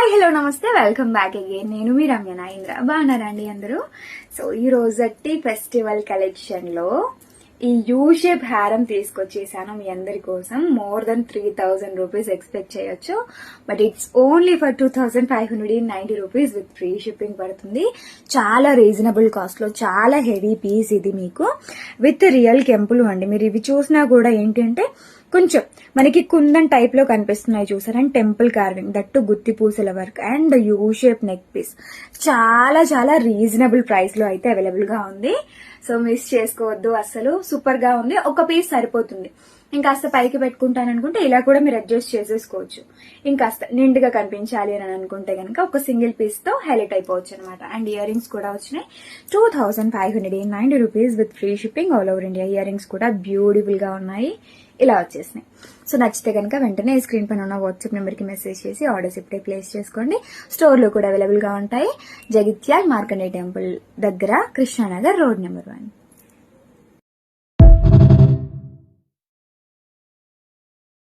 Hi hello నమస్తే welcome back again. నేను మీ రమ్య నాగేంద్ర. బాగున్నారండి అందరూ? సో ఈ రోజటి ఫెస్టివల్ కలెక్షన్ లో ఈ యూ షేప్ హారం తీసుకొచ్చేసాను మీ అందరి కోసం. మోర్ దెన్ 3000 రూపీస్ ఎక్స్పెక్ట్ చేయొచ్చు, but it's only for 2590 rupees with free shipping పడుతుంది. చాలా రీజనబుల్ కాస్ట్ లో చాలా హెవీ పీస్ ఇది, మీకు విత్ రియల్ కెంపులు అండి. మీరు ఇవి చూసినా కూడా ఏంటంటే కొంచెం మనకి కుందన్ టైప్ లో కనిపిస్తున్నాయి చూసారు, అండ్ టెంపుల్ కార్వింగ్, దట్టు గుత్తి పూసల work and U shape neck piece. చాలా చాలా రీజనబుల్ ప్రైస్ లో అయితే అవైలబుల్ గా ఉంది. సో మిస్ చేసుకోవద్దు అసలు. సూపర్ గా ఉంది. ఒక పీస్ సరిపోతుంది. ఇంకాస్త పైకి పెట్టుకుంటాను అనుకుంటే ఇలా కూడా మీరు అడ్జస్ట్ చేసేసుకోవచ్చు. ఇంకాస్త నిండుగా కనిపించాలి అని అనుకుంటే కనుక ఒక సింగిల్ పీస్ తో హైలైట్ అయిపోవచ్చు అనమాట. అండ్ ఇయర్ రింగ్స్ కూడా వచ్చినాయి 2590 rupees with free shipping all over India. Ear rings కూడా బ్యూటిఫుల్ గా ఉన్నాయి, ఇలా వచ్చేసినాయి. సో నచ్చితే కనుక వెంటనే స్క్రీన్ పైన ఉన్న వాట్సాప్ నెంబర్ కి మెసేజ్ చేసి ఆర్డర్స్ ఇప్పుడే ప్లేస్ చేసుకోండి. స్టోర్ లో కూడా అవైలబుల్ గా ఉంటాయి. జగిత్యాల్ మార్కండే టెంపుల్ దగ్గర, కృష్ణానగర్ రోడ్ నెంబర్ 1.